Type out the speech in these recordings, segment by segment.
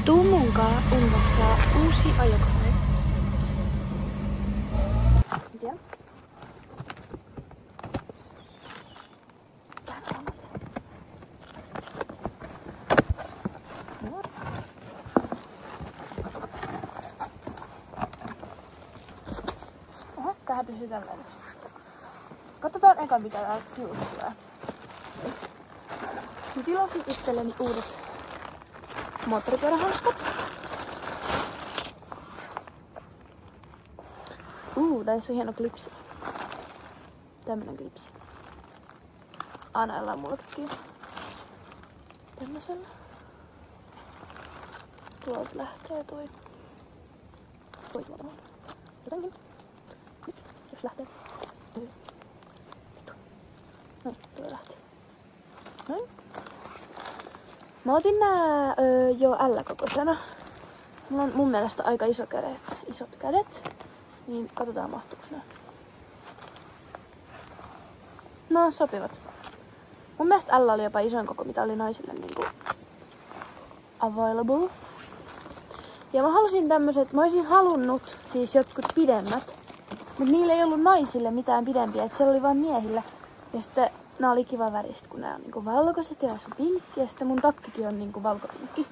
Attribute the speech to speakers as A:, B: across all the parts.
A: Tuu munkaan unboxaa uusi ajokone. Mitä? Oho, tähän pysyy tällainen. Katsotaan eka mitä täältä sivusta tulee. Mä tilasin itselleni uudet moottoripyörähanskat. Tässä on hieno klipsi. Tämmönen klipsi. Näillä on mullakin. Tämmösellä. Tuolta lähtee toi. Voi tuolla. Jotenkin. Nyt, jos lähtee. Noin, tuolla lähtee. Noin. Mä otin nää jo L-kokoisena. Mulla on mun mielestä aika isot kädet. Niin katsotaan mahtuuko nää. No sopivat. Mun mielestä L oli jopa isoin koko mitä oli naisille niinku available. Ja mä halusin tämmöset, mä olisin halunnut siis jotkut pidemmät. Mut niillä ei ollut naisille mitään pidempiä, et siellä oli vaan miehillä. Ja sitten nää oli kiva väristä, kun nää on niinku valkoiset ja se on pinkki. Ja sitten mun takkikin on niinku valkopinkki.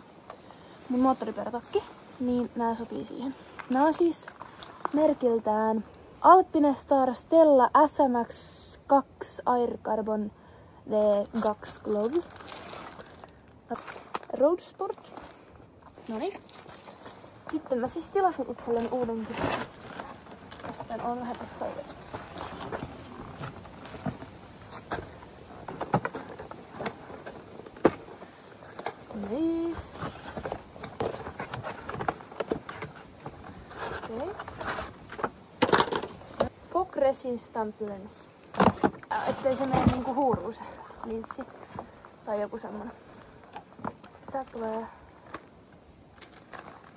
A: Mun moottoripyörätakki. Niin nää sopii siihen. Nää on siis merkiltään Alpinestar Stella SMX2 Air Carbon V2 Glove. Road Sport. Noniin. Sitten mä siis tilasin itselleni uuden kypärän. Joten on vähän excited. Nice. Okei. Fog Resistant Lens. Ettei se mene niinku huuruu se linssi. Tai joku semmonen. Täältä tulee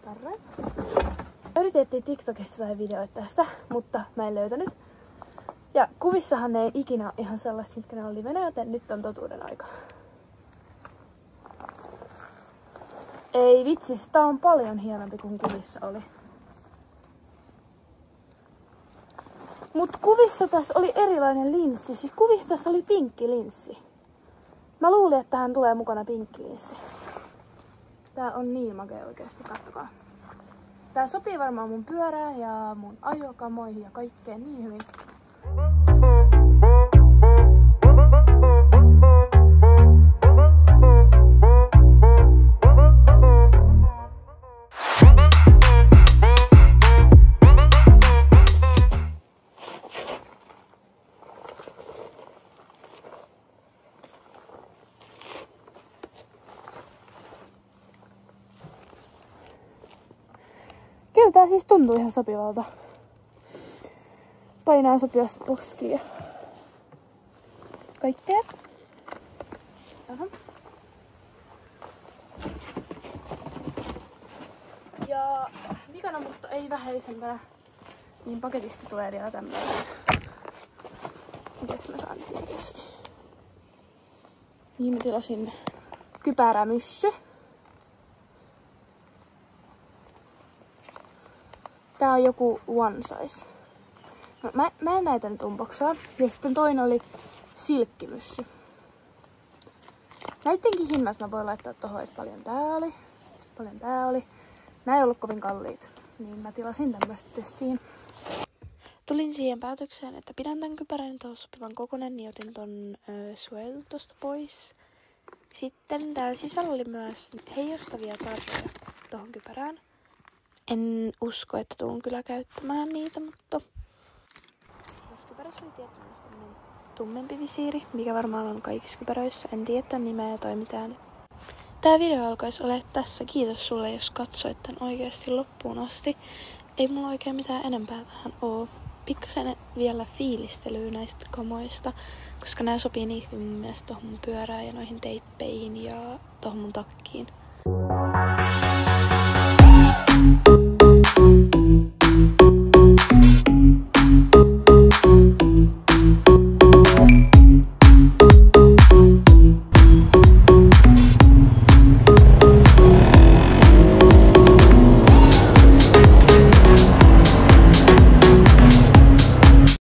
A: tarre. Yritettiin TikTokista tai videoita tästä, mutta mä en löytänyt. Ja kuvissahan ne ei ikinä ole ihan sellaista, mitkä ne on livenä, joten nyt on totuuden aika. Ei vitsi, tää on paljon hienompi kuin kuvissa oli. Mut kuvissa tässä oli erilainen linssi. Siis kuvissa tässä oli pinkki linssi. Mä luulin, että tähän tulee mukana pinkki linssi. Tää on niin makea oikeesti, kattokaa. Tää sopii varmaan mun pyörään ja mun ajokamoihin ja kaikkeen niin hyvin. Kyllä tää siis tuntuu ihan sopivalta. Painaa sopivasti poskia. Kaikkea. Aha. Ja vikana, mutta ei vähäisempänä, niin paketista tulee vielä tämmöinen. Mites mä saan nyt oikeasti? Niin mä tilasin kypärämyssy. Tää on joku one size. No, mä en näitä nyt unboxaa. Ja sitten toinen oli silkkimyssy. Näittenkin hinnat mä voin laittaa tohon, että paljon tää oli. Sitten paljon tää oli. Nää ei ollut kovin kalliit. Niin mä tilasin tämmöstä testiin. Tulin siihen päätökseen, että pidän tän kypärän, tää on sopivan kokonen, niin otin ton suojelu tosta pois. Sitten täällä sisällä oli myös heijastavia tarroja tohon kypärään. En usko, että tuun kyllä käyttämään niitä, mutta tässä kypärässä oli tietysti tämmönen tummempi visiiri, mikä varmaan on kaikissa kypäröissä. En tiedä nimeä tai mitään. Tää video alkaisi olla tässä. Kiitos sulle, jos katsoit tän oikeasti loppuun asti. Ei mulla oikein mitään enempää tähän oo. Pikkasen vielä fiilistelyä näistä kamoista, koska nää sopii niin hyvin mun mielestä tohon mun pyörään ja noihin teippeihin ja tohon mun takkiin.